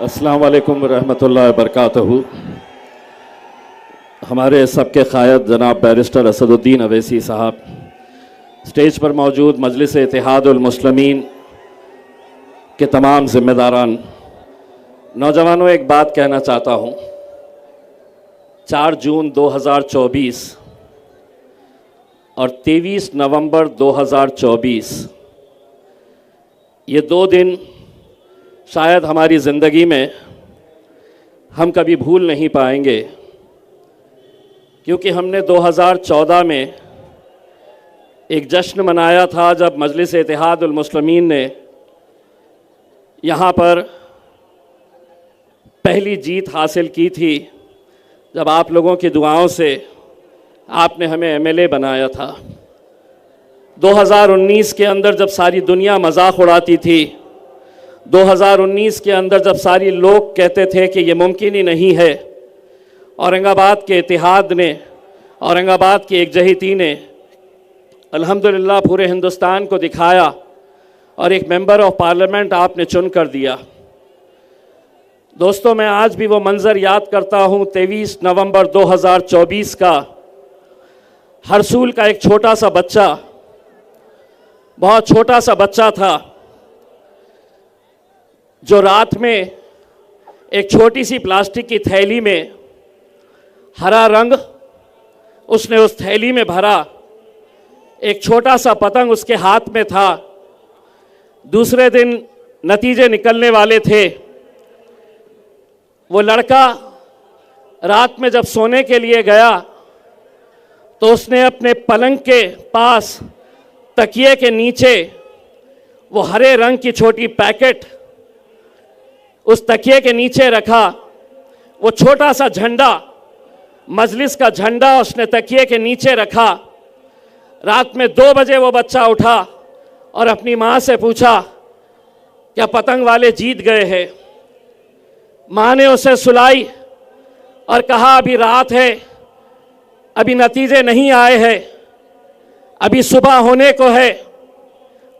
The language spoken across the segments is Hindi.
अस्सलाम वालेकुम रहमतुल्लाहि व बरकातहू। हमारे सबके क़ायद जनाब बैरिस्टर असदुद्दीन अवैसी साहब, स्टेज पर मौजूद मजलिस इत्तेहादुल मुस्लिमीन के तमाम ज़िम्मेदारान, नौजवानों, एक बात कहना चाहता हूँ। 4 जून 2024 और 23 नवंबर 2024 ये 2 दिन शायद हमारी ज़िंदगी में हम कभी भूल नहीं पाएंगे, क्योंकि हमने 2014 में एक जश्न मनाया था जब मजलिस इत्तेहादुल मुस्लिमीन ने यहाँ पर पहली जीत हासिल की थी, जब आप लोगों की दुआओं से आपने हमें एमएलए बनाया था। 2019 के अंदर जब सारी दुनिया मजाक उड़ाती थी, 2019 के अंदर जब सारी लोग कहते थे कि ये मुमकिन ही नहीं है, औरंगाबाद के इत्तेहाद ने, औरंगाबाद की एकजहती ने अल्हम्दुलिल्लाह पूरे हिंदुस्तान को दिखाया और एक मेंबर ऑफ पार्लियामेंट आपने चुन कर दिया। दोस्तों, मैं आज भी वो मंज़र याद करता हूँ 23 नवंबर 2024 का। हरसूल का एक छोटा सा बच्चा, बहुत छोटा सा बच्चा था, जो रात में एक छोटी सी प्लास्टिक की थैली में हरा रंग उसने उस थैली में भरा, एक छोटा सा पतंग उसके हाथ में था। दूसरे दिन नतीजे निकलने वाले थे। वो लड़का रात में जब सोने के लिए गया तो उसने अपने पलंग के पास तकिए के नीचे वो हरे रंग की छोटी पैकेट उस तकिए के नीचे रखा। वो छोटा सा झंडा, मजलिस का झंडा, उसने तकिए के नीचे रखा। रात में 2 बजे वो बच्चा उठा और अपनी माँ से पूछा, क्या पतंग वाले जीत गए हैं? माँ ने उसे सुलाई और कहा, अभी रात है, अभी नतीजे नहीं आए हैं, अभी सुबह होने को है।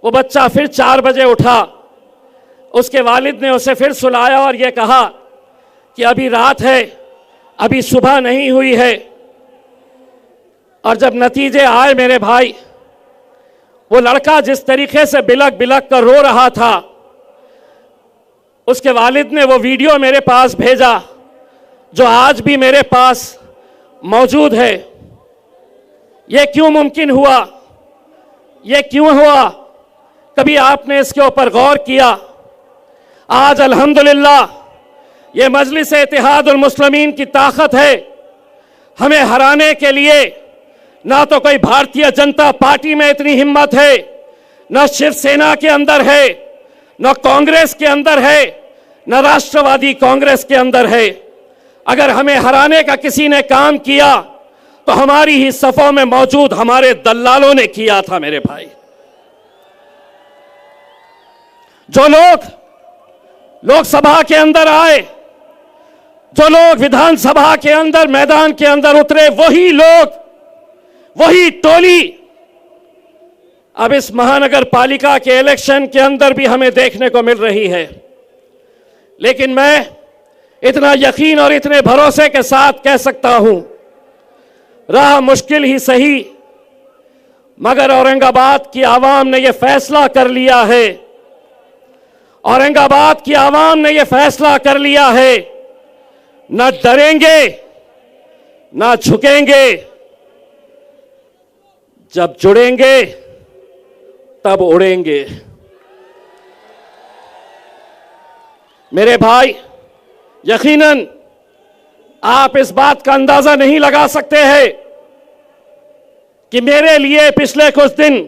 वो बच्चा फिर 4 बजे उठा। उसके वालिद ने उसे फिर सुलाया और ये कहा कि अभी रात है, अभी सुबह नहीं हुई है। और जब नतीजे आए मेरे भाई, वो लड़का जिस तरीके से बिलक बिलक कर रो रहा था, उसके वालिद ने वो वीडियो मेरे पास भेजा, जो आज भी मेरे पास मौजूद है। ये क्यों मुमकिन हुआ? ये क्यों हुआ? कभी आपने इसके ऊपर गौर किया? आज अल्हम्दुलिल्लाह ये मजलिस इत्तेहादुल मुस्लिमीन की ताकत है। हमें हराने के लिए ना तो कोई भारतीय जनता पार्टी में इतनी हिम्मत है, न शिवसेना के अंदर है, न कांग्रेस के अंदर है, न राष्ट्रवादी कांग्रेस के अंदर है। अगर हमें हराने का किसी ने काम किया तो हमारी ही सफों में मौजूद हमारे दल्लालों ने किया था मेरे भाई। जो लोग लोकसभा के अंदर आए, जो लोग विधानसभा के अंदर मैदान के अंदर उतरे, वही लोग, वही टोली अब इस महानगर पालिका के इलेक्शन के अंदर भी हमें देखने को मिल रही है। लेकिन मैं इतना यकीन और इतने भरोसे के साथ कह सकता हूं, राह मुश्किल ही सही, मगर औरंगाबाद की आवाम ने यह फैसला कर लिया है, औरंगाबाद की आवाम ने यह फैसला कर लिया है, न डरेंगे न झुकेंगे। जब जुड़ेंगे तब उड़ेंगे। मेरे भाई, यकीनन आप इस बात का अंदाजा नहीं लगा सकते हैं कि मेरे लिए पिछले कुछ दिन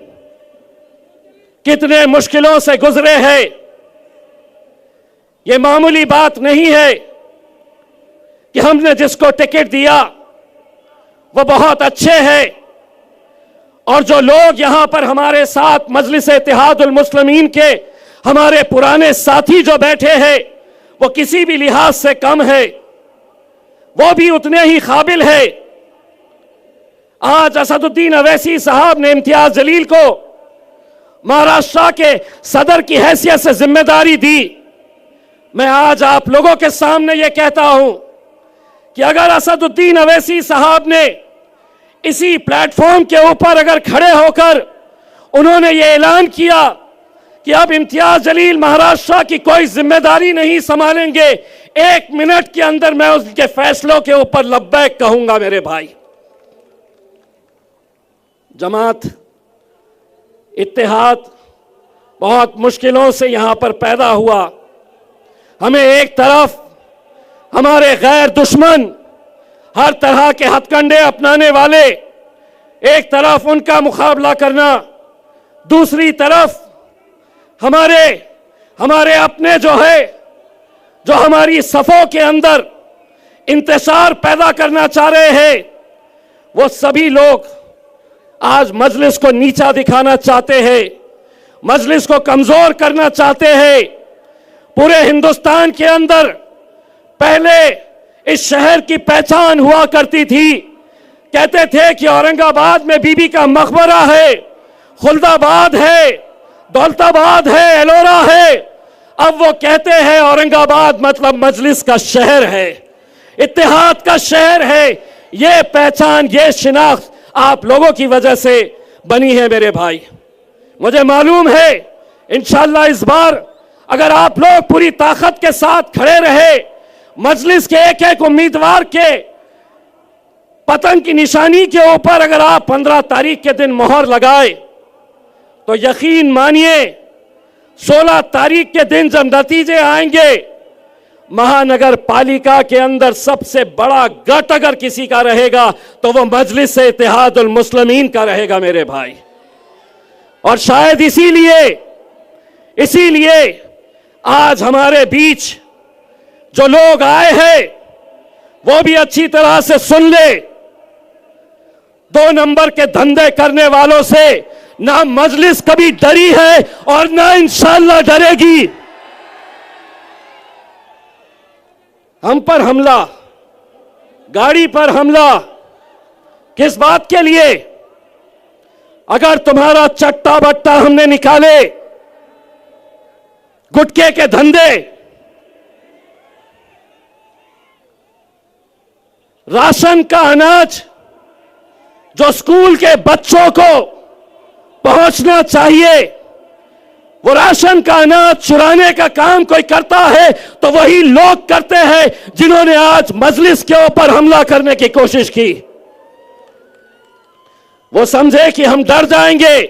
कितने मुश्किलों से गुजरे हैं। ये मामूली बात नहीं है कि हमने जिसको टिकट दिया वो बहुत अच्छे हैं, और जो लोग यहां पर हमारे साथ मजलिस इत्तेहादुल मुस्लिमीन के हमारे पुराने साथी जो बैठे हैं, वो किसी भी लिहाज से कम है, वो भी उतने ही काबिल है। आज असदुद्दीन अवैसी साहब ने इम्तियाज जलील को महाराष्ट्र के सदर की हैसियत से जिम्मेदारी दी। मैं आज आप लोगों के सामने ये कहता हूं कि अगर असदुद्दीन अवैसी साहब ने इसी प्लेटफॉर्म के ऊपर अगर खड़े होकर उन्होंने ये ऐलान किया कि अब इम्तियाज जलील महाराष्ट्र की कोई जिम्मेदारी नहीं संभालेंगे, 1 मिनट के अंदर मैं उसके फैसलों के ऊपर लब्बैक कहूंगा। मेरे भाई, जमात इत्तेहाद बहुत मुश्किलों से यहां पर पैदा हुआ। हमें एक तरफ हमारे गैर दुश्मन, हर तरह के हथकंडे अपनाने वाले, एक तरफ उनका मुकाबला करना, दूसरी तरफ हमारे अपने जो हमारी सफ़ों के अंदर इंतशार पैदा करना चाह रहे हैं, वो सभी लोग आज मजलिस को नीचा दिखाना चाहते हैं, मजलिस को कमजोर करना चाहते हैं। पूरे हिंदुस्तान के अंदर पहले इस शहर की पहचान हुआ करती थी, कहते थे कि औरंगाबाद में बीबी का मकबरा है, खुल्दाबाद है, दौलताबाद है, एलोरा है। अब वो कहते हैं औरंगाबाद मतलब मजलिस का शहर है, इत्तेहाद का शहर है। ये पहचान, ये शिनाख्त आप लोगों की वजह से बनी है मेरे भाई। मुझे मालूम है इंशाअल्लाह इस बार अगर आप लोग पूरी ताकत के साथ खड़े रहे, मजलिस के एक एक उम्मीदवार के पतंग की निशानी के ऊपर अगर आप 15 तारीख के दिन मोहर लगाए, तो यकीन मानिए 16 तारीख के दिन जब नतीजे आएंगे, महानगर पालिका के अंदर सबसे बड़ा गट अगर किसी का रहेगा तो वो मजलिस से इत्तेहादुल मुस्लिमीन का रहेगा मेरे भाई। और शायद इसीलिए आज हमारे बीच जो लोग आए हैं वो भी अच्छी तरह से सुन ले, 2 नंबर के धंधे करने वालों से ना मजलिस कभी डरी है और ना इंशाअल्लाह डरेगी। हम पर हमला, गाड़ी पर हमला, किस बात के लिए? अगर तुम्हारा चट्टा बट्टा हमने निकाले, गुटखे के धंधे, राशन का अनाज जो स्कूल के बच्चों को पहुंचना चाहिए, वो राशन का अनाज चुराने का काम कोई करता है तो वही लोग करते हैं जिन्होंने आज मजलिस के ऊपर हमला करने की कोशिश की। वो समझे कि हम डर जाएंगे।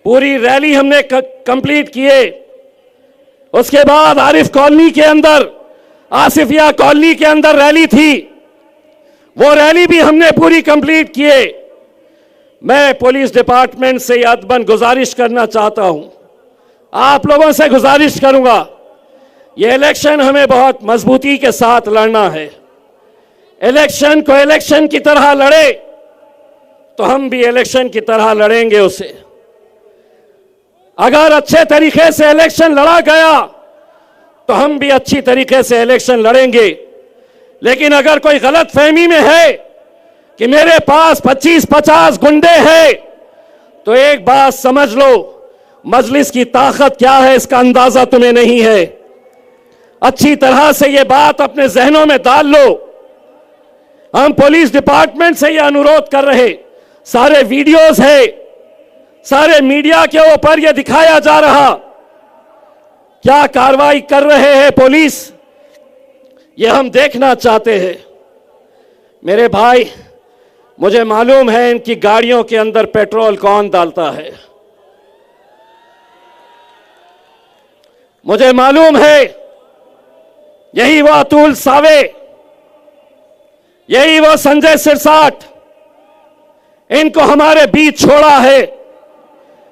पूरी रैली हमने कंप्लीट किए, उसके बाद आरिफ कॉलोनी के अंदर, आसिफिया कॉलोनी के अंदर रैली थी, वो रैली भी हमने पूरी कंप्लीट किए। मैं पुलिस डिपार्टमेंट से अदबन गुजारिश करना चाहता हूं, आप लोगों से गुजारिश करूंगा, ये इलेक्शन हमें बहुत मजबूती के साथ लड़ना है। इलेक्शन को इलेक्शन की तरह लड़े तो हम भी इलेक्शन की तरह लड़ेंगे उसे। अगर अच्छे तरीके से इलेक्शन लड़ा गया तो हम भी अच्छी तरीके से इलेक्शन लड़ेंगे। लेकिन अगर कोई गलत फहमी में है कि मेरे पास 25-50 गुंडे हैं, तो एक बात समझ लो, मजलिस की ताकत क्या है इसका अंदाजा तुम्हें नहीं है। अच्छी तरह से ये बात अपने जहनों में डाल लो। हम पुलिस डिपार्टमेंट से ये अनुरोध कर रहे, सारे वीडियोस है, सारे मीडिया के ऊपर ये दिखाया जा रहा, क्या कार्रवाई कर रहे हैं पुलिस, ये हम देखना चाहते हैं। मेरे भाई, मुझे मालूम है इनकी गाड़ियों के अंदर पेट्रोल कौन डालता है, मुझे मालूम है यही वो अतुल सावे, यही वो संजय सिरसाट, इनको हमारे बीच छोड़ा है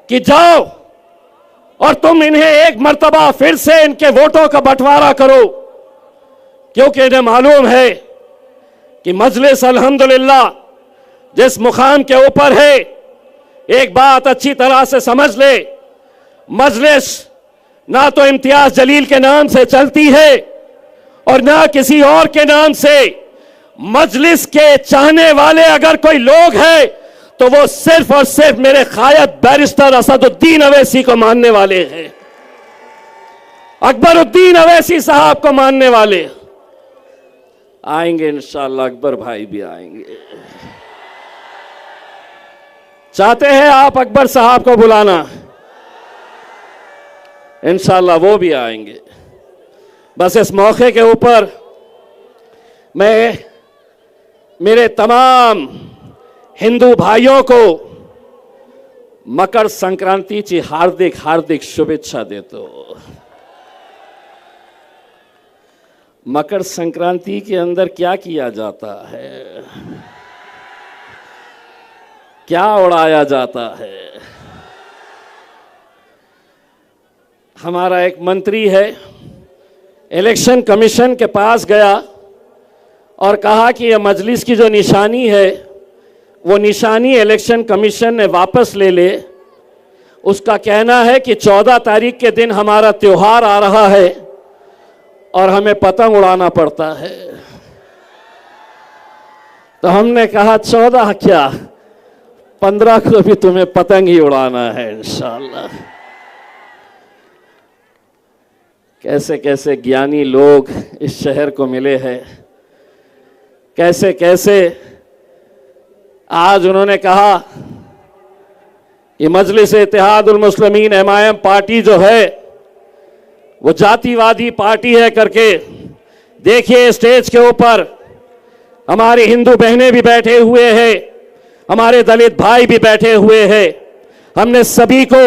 कि जाओ और तुम इन्हें एक मर्तबा फिर से इनके वोटों का बंटवारा करो, क्योंकि इन्हें मालूम है कि मजलिस अल्हम्दुलिल्लाह जिस मुकाम के ऊपर है, एक बात अच्छी तरह से समझ ले, मजलिस ना तो इम्तियाज जलील के नाम से चलती है और ना किसी और के नाम से। मजलिस के चाहने वाले अगर कोई लोग हैं तो वो सिर्फ और सिर्फ मेरे कायद बैरिस्टर असदुद्दीन अवैसी को मानने वाले हैं। अकबरुद्दीन अवैसी साहब को मानने वाले आएंगे इंशाअल्लाह। अकबर भाई भी आएंगे। चाहते हैं आप अकबर साहब को बुलाना? इंशाअल्लाह वो भी आएंगे। बस इस मौके के ऊपर मैं मेरे तमाम हिंदू भाइयों को मकर संक्रांति की हार्दिक हार्दिक शुभेच्छा देता हूं। मकर संक्रांति के अंदर क्या किया जाता है, क्या उड़ाया जाता है? हमारा एक मंत्री है, इलेक्शन कमीशन के पास गया और कहा कि यह मजलिस की जो निशानी है वो निशानी इलेक्शन कमीशन ने वापस ले ले। उसका कहना है कि 14 तारीख के दिन हमारा त्योहार आ रहा है और हमें पतंग उड़ाना पड़ता है। तो हमने कहा 14 क्या, 15 को भी तुम्हें पतंग ही उड़ाना है इंशाअल्लाह। कैसे कैसे ज्ञानी लोग इस शहर को मिले हैं, कैसे कैसे आज उन्होंने कहा कि मजलिस इत्तेहादुल मुस्लिमीन एमआईएम पार्टी जो है वो जातिवादी पार्टी है करके। देखिए स्टेज के ऊपर हमारी हिंदू बहनें भी बैठे हुए हैं, हमारे दलित भाई भी बैठे हुए हैं। हमने सभी को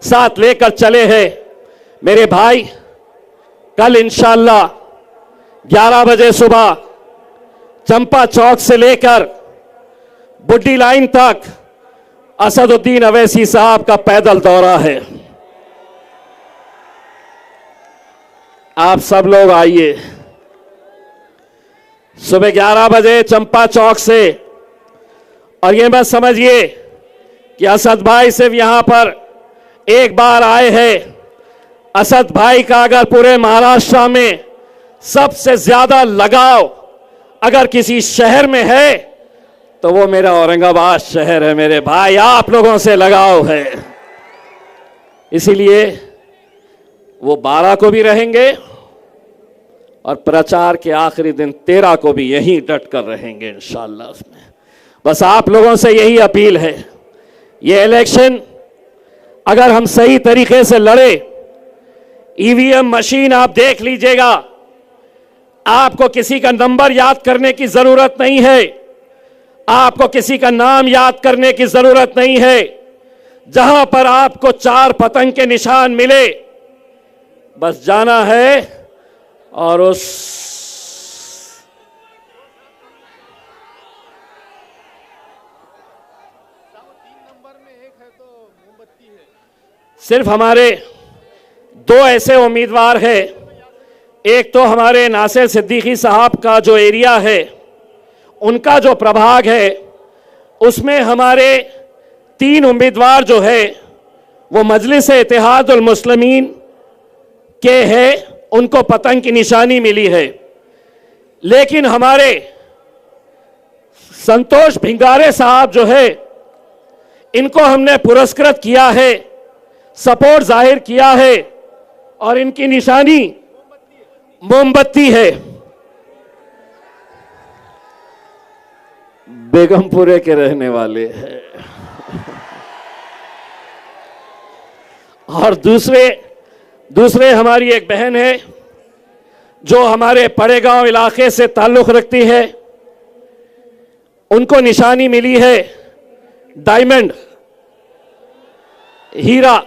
साथ लेकर चले हैं। मेरे भाई, कल इंशाअल्लाह 11 बजे सुबह चंपा चौक से लेकर बुड्ढी लाइन तक असदुद्दीन अवैसी साहब का पैदल दौरा है। आप सब लोग आइए सुबह 11 बजे चंपा चौक से। और ये मत समझिए कि असद भाई सिर्फ यहां पर एक बार आए हैं। असद भाई का अगर पूरे महाराष्ट्र में सबसे ज्यादा लगाव अगर किसी शहर में है तो वो मेरा औरंगाबाद शहर है। मेरे भाई, आप लोगों से लगाव है, इसीलिए वो 12 को भी रहेंगे और प्रचार के आखिरी दिन 13 को भी यहीं डट कर रहेंगे इंशाअल्लाह। उसमें बस आप लोगों से यही अपील है, ये इलेक्शन अगर हम सही तरीके से लड़े, ईवीएम मशीन आप देख लीजिएगा, आपको किसी का नंबर याद करने की जरूरत नहीं है, आपको किसी का नाम याद करने की जरूरत नहीं है। जहां पर आपको 4 पतंग के निशान मिले, बस जाना है और उस सिर्फ हमारे 2 ऐसे उम्मीदवार हैं। एक तो हमारे नासिर सिद्दीकी साहब का जो एरिया है, उनका जो प्रभाग है, उसमें हमारे 3 उम्मीदवार जो है वो मजलिस इत्तेहादुल मुस्लिमीन के हैं, उनको पतंग की निशानी मिली है। लेकिन हमारे संतोष भिंगारे साहब जो है, इनको हमने पुरस्कृत किया है, सपोर्ट जाहिर किया है और इनकी निशानी मोमबत्ती है। बेगमपुरे के रहने वाले हैं। और दूसरे हमारी एक बहन है जो हमारे पड़ेगांव इलाके से ताल्लुक रखती है, उनको निशानी मिली है डायमंड, हीरा,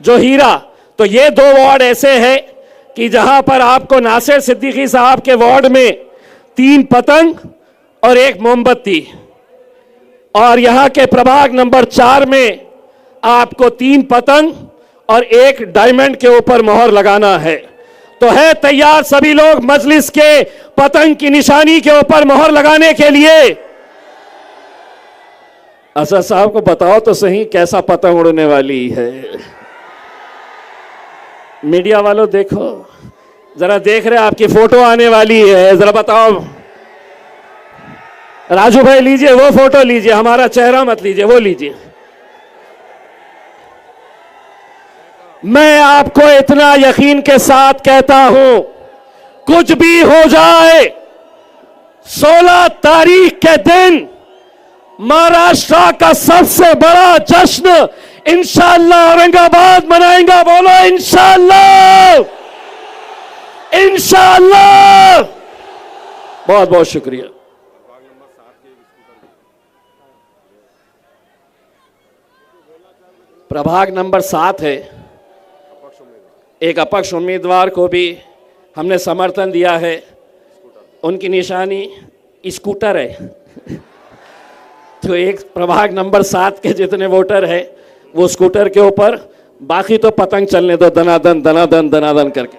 जो हीरा। तो ये 2 वार्ड ऐसे हैं कि जहां पर आपको नासिर सिद्दीकी साहब के वार्ड में 3 पतंग और 1 मोमबत्ती, और यहां के प्रभाग नंबर 4 में आपको 3 पतंग और 1 डायमंड के ऊपर मोहर लगाना है। तो है तैयार सभी लोग मजलिस के पतंग की निशानी के ऊपर मोहर लगाने के लिए? असद साहब को बताओ तो सही कैसा पतंग उड़ने वाली है। मीडिया वालों देखो, जरा देख रहे आपकी फोटो आने वाली है, जरा बताओ। राजू भाई लीजिए वो फोटो, लीजिए, हमारा चेहरा मत लीजिए, वो लीजिए। मैं आपको इतना यकीन के साथ कहता हूं, कुछ भी हो जाए, 16 तारीख के दिन महाराष्ट्र का सबसे बड़ा जश्न इंशाअल्लाह औरंगाबाद मनाएंगा। बोलो इंशाअल्लाह, इंशाअल्लाह। बहुत बहुत शुक्रिया। प्रभाग नंबर 7 है, एक अपक्ष उम्मीदवार को भी हमने समर्थन दिया है। उनकी निशानी स्कूटर है। तो एक प्रभाग नंबर 7 के जितने वोटर हैं वो स्कूटर के ऊपर, बाकी तो पतंग चलने दो दनादन दनादन दनादन करके।